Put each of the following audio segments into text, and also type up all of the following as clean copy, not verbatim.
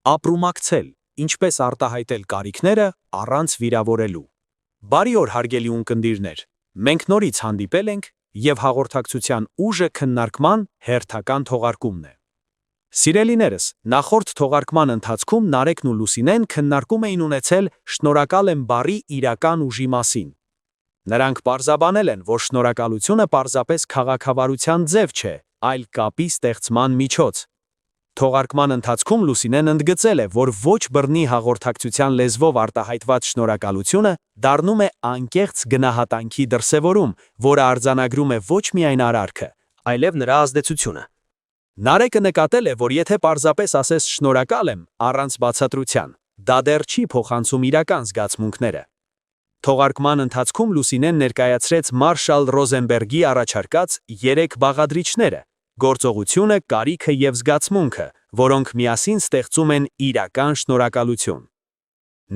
Ապրումակցել, ինչպես արտահայտել կարիքները առանց վիրավորելու։ Բարի օր, հարգելի ունկնդիրներ, մենք նորից հանդիպել ենք և հաղորդակցության ուժը քննարկման հերթական թողարկումն է։ Սիրելիներս, նախորդ թողարկման ընթացքում Նարեկն ու Լուսինեն քննարկում էին ունեցել «շնորհակալ եմ» բառի իրական ուժի մասին։ Նրանք պարզաբանել են, որ շնորհակալությունը պարզապես քաղաքավարության ձև չէ, այլ կապի ստեղծման միջոց։ Թողարկման ընթացքում Լուսինեն ընդգծել է, որ ոչ բռնի հաղորդակցության լեզվով արտահայտված շնորհակալությունը դառնում է անկեղծ գնահատանքի դրսևորում, որը արձանագրում է ոչ միայն արարքը, այլև նրա ազդեցությունը։ Նարեկը նկատել է, որ եթե պարզապես ասես շնորհակալ եմ առանց բացատրության, դա դեռ չի փոխանցում իրական զգացմունքները։ Թողարկման ընթացքում Լուսինեն ներկայացրեց Մարշալ Ռոզենբերգի առաջարկած 3 բաղադրիչները՝ գործողությունը, կարիքը և զգացմունքը, որոնք միասին ստեղծում են իրական շնորհակալություն։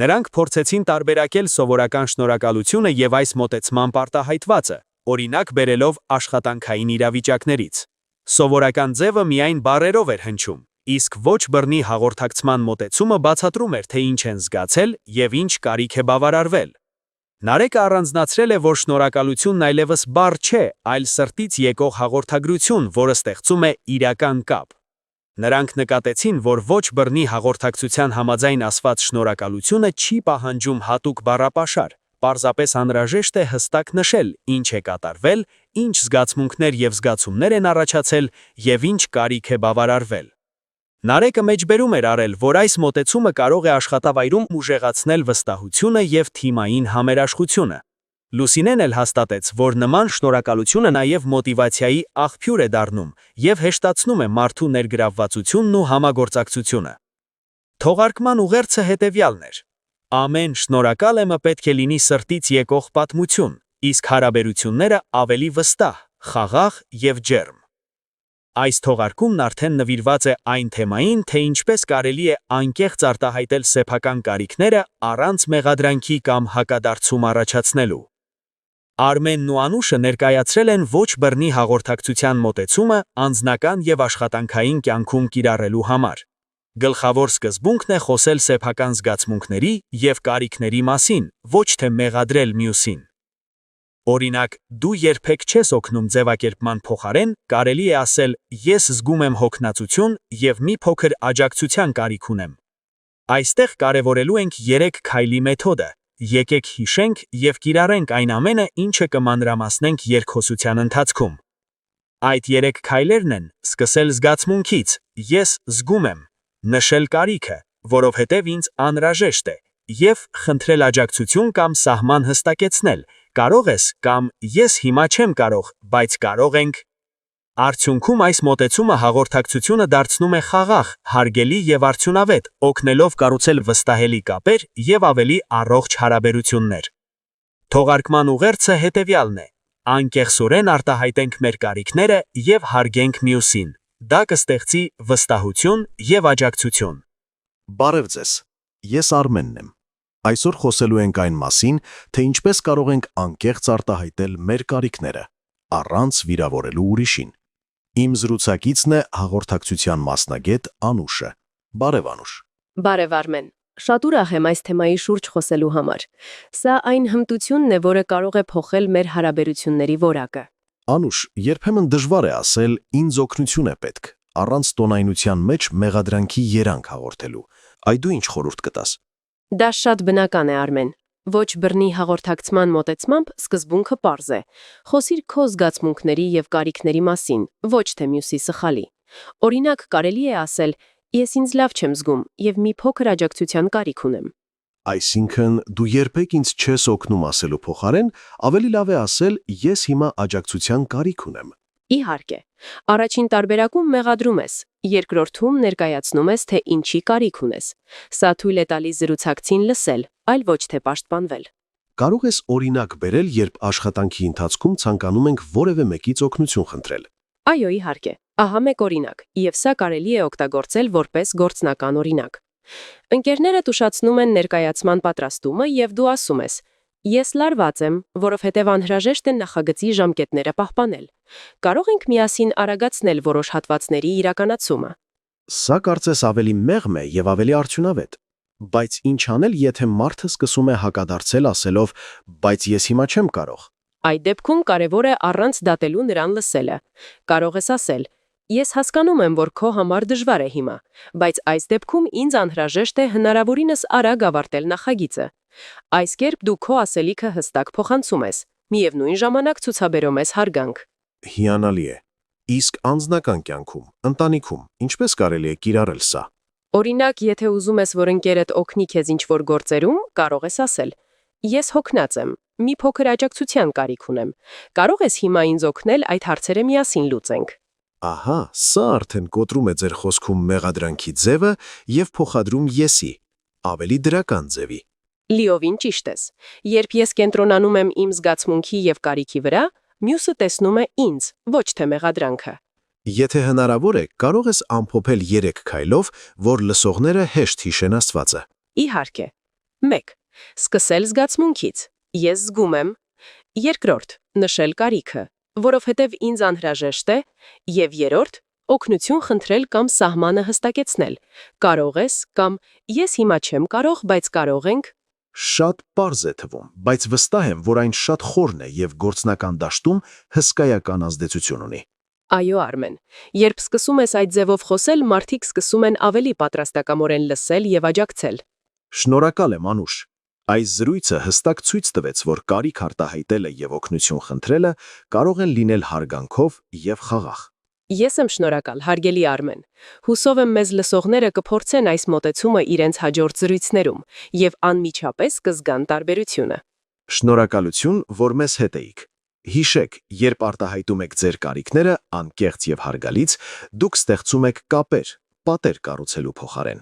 Նրանք փորձեցին տարբերակել սովորական շնորհակալությունը և այս մոտեցմամբ արտահայտվածը, օրինակ բերելով աշխատանքային իրավիճակներից։ Սովորական ձևը միայն բառերով էր հնչում, իսկ ոչ բռնի հաղորդակցման մոտեցումը բացատրում էր, թե ինչ են զգացել և ինչ կարիք է բավարարվել։ Նարեկը առանձնացրել է, որ շնորհակալությունն այլևս բառ չէ, այլ սրտից եկող հաղորդագրություն, որը ստեղծում է իրական կապ։ Նրանք նկատեցին, որ ոչ բռնի հաղորդակցության համաձայն ասված շնորհակալությունը չի պահանջում հատուկ բառապաշար, պարզապես անհրաժեշտ է հստակ նշել, ինչ է կատարվել, ինչ զգացմունքներ և զգացումներ են առաջացել և ինչ կարիք է բավարարվել։ Նարեկը մեջբերում էր արել, որ այս մոտեցումը կարող է աշխատավայրում ուժեղացնել վստահությունը և թիմային համերաշխությունը։ Լուսինեն էլ հաստատեց, որ նման շնորհակալությունը նաև մոտիվացիայի աղբյուր է դառնում և հեշտացնում է մարդու ներգրավվածությունն ու համագործակցությունը։ Թողարկման ուղերձը հետևյալն էր. Ամեն շնորհակալ եմը պետք է լինի սրտից եկող պատմություն, իսկ հարաբերությունները ավելի վստահ, խաղաղ և ջերմ։ Այս թողարկումն արդեն նվիրված է այն թեմային, թե ինչպես կարելի է անկեղծ արտահայտել սեփական կարիքները առանց մեղադրանքի կամ հակադարձում առաջացնելու։ Արմենն ու Անուշը ներկայացրել են ոչ բռնի հաղորդակցության մոտեցումը անձնական և աշխատանքային կյանքում կիրառելու համար։ Գլխավոր սկզբունքն է խոսել սեփական զգացմունքների և կարիքների մասին, ոչ թե մեղադրել մյուսին։ Օրինակ, դու երբեք չես օգնում ձևակերպման փոխարեն, կարելի է ասել ես զգում եմ հոգնածություն և մի փոքր աջակցության կարիք ունեմ։ Այստեղ կարևորելու ենք 3 քայլի մեթոդը։ Եկեք հիշենք և կիրառենք այն ամենը, ինչը կմանրամասնենք երկխոսության ընթացքում։ Այդ 3 քայլերն են՝ սկսել զգացմունքից, ես զգում եմ, նշել կարիքը, որովհետև ինձ անհրաժեշտ է, և խնդրել աջակցություն կամ սահման հստակեցնել, կարող ես կամ ես հիմա չեմ կարող, բայց կարող ենք։ Արդյունքում այս մոտեցումը հաղորդակցությունը դարձնում է խաղաղ, հարգելի և արդյունավետ, օգնելով կառուցել վստահելի կապեր և ավելի առողջ հարաբերություններ։ Թողարկման ուղերձը հետևյալն է. անկեղծորեն արտահայտենք մեր կարիքները և հարգենք մյուսին։ Դա կստեղծի վստահություն և աջակցություն։ Բարև ձեզ, ես Արմենն եմ։ Այսօր խոսելու ենք այն մասին, թե ինչպես կարող ենք անկեղծ արտահայտել մեր կարիքները, առանց վիրավորելու ուրիշին։ Իմ զրուցակիցն է հաղորդակցության մասնագետ Անուշը։ Բարև Անուշ։ Բարև Արմեն։ Շատ ուրախ եմ այս թեմայի շուրջ խոսելու համար։ Սա այն հմտությունն է, որը կարող է փոխել մեր հարաբերությունների որակը։ Անուշ, երբեմն դժվար է ասել ինձ օգնություն է պետք, առանց տոնայնության մեջ մեղադրանքի երանգ հաղորդելու։ Այ դու ինչ խորհուրդ կտաս։ Դա շատ բնական է, Արմեն։ Ոչ բռնի հաղորդակցման մոտեցմամբ սկզբունքը պարզ է։ Խոսիր քո զգացմունքների և կարիքների մասին, ոչ թե մյուսի սխալի։ Օրինակ, կարելի է ասել. ես ինձ լավ չեմ զգում և մի փոքր աջակցության կարիք ունեմ։ Այսինքն, դու երբեք ինձ չես օգնում ասելու փոխարեն, ավելի լավ է ասել ես հիմա աջակցության կարիք ունեմ։ Իհարկե, առաջին տարբերակում մեղադրում ես, երկրորդում ներկայացնում ես, թե ինչի կարիք ունես։ Սա թույլ է տալիս զրուցակցին լսել, այլ ոչ թե պաշտպանվել։ Կարող ես օրինակ բերել, երբ աշխատանքի ընթացքում ցանկանում ենք որևէ մեկից օգնություն խնդրել։ Այո, իհարկե։ Ահա մեկ օրինակ, եւ սա կարելի է օգտագործել որպես գործնական օրինակ։ Ընկերներդ ուշացնում են ներկայացման պատրաստումը եւ դու ասում ես. ես լարված եմ, որովհետեւ անհրաժեշտ է նախագծի ժամկետները պահպանել։ Կարող ենք միասին արագացնել որոշ հատվածների իրականացումը։ Սա կարծես ավելի մեղմ է եւ ավելի արդյունավետ։ Բայց ինչ անել, եթե մարդը սկսում է հակադարձել ասելով, բայց ես հիմա չեմ կարող։ Այդ դեպքում կարևոր է առանց դատելու նրան լսելը։ Կարող ես ասել. Ես հասկանում եմ, որ քո համար դժվար է հիմա, բայց այս դեպքում ինձ անհրաժեշտ է հնարավորինս արագ ավարտել նախագիծը։ Այս կերպ դու քո ասելիքը հստակ փոխանցում ես, միևնույն ժամանակ ցուցաբերում ես հարգանք։ Հիանալի է։ Իսկ անձնական կյանքում, ընտանիքում, ինչպես կարելի է կիրառել սա։ Օրինակ, եթե ուզում ես, որ ընկերդ օգնի քեզ ինչ-որ գործերում, կարող ես ասել. Ես հոգնած եմ, մի փոքր աջակցության կարիք ունեմ։ Կարող ես հիմա ինձ օգնել այդ հարցերը միասին լուծենք։ Ահա, սա արդեն կոտրում է ձեր խոսքում մեղադրանքի ձևը եւ փոխադրում եսի, ավելի դրական ձևի։ Լիովին ճիշտ ես։ Երբ ես կենտրոնանում եմ իմ զգացմունքի եւ կարիքի վրա, մյուսը տեսնում է ինձ, ոչ թե մեղադրանքը։ Եթե հնարավոր է, կարող ես ամփոփել 3 քայլով, որ լսողները հեշտ հիշեն ասվածը։ Իհարկե։ 1. Սկսել զգացմունքից։ Ես զգում եմ։ 2. Նշել կարիքը, որովհետև ինձ անհրաժեշտ է, եւ 3. Օգնություն խնդրել կամ սահմանը հստակեցնել։ Կարող ես կամ ես հիմա չեմ կարող, բայց կարող ենք։ Շատ պարզ է թվում, բայց վստահ եմ, որ այն շատ խորն է եւ գործնական դաշտում հսկայական ազդեցություն ունի։ Այո, Արմեն։ Երբ սկսում ես այդ ձևով խոսել, մարդիկ սկսում են ավելի պատրաստակամորեն լսել եւ աջակցել։ Շնորհակալ եմ, Անուշ։ Այս զրույցը հստակ ցույց տվեց, որ կարիք արտահայտելը եւ օգնություն խնդրելը կարող են լինել հարգանքով եւ խաղաղ։ Ես եմ շնորհակալ, հարգելի Արմեն։ Հուսով եմ մեզ լսողները կփորձեն այս մոտեցումը իրենց հաջորդ զրույցներում եւ անմիջապես կզգան տարբերությունը։ Շնորհակալություն, որ մեզ հետ էիք։ Հիշեք, երբ արտահայտում եք ձեր կարիքները անկեղծ եւ հարգալից, դուք ստեղծում եք կապեր, պատեր կառուցելու փոխարեն։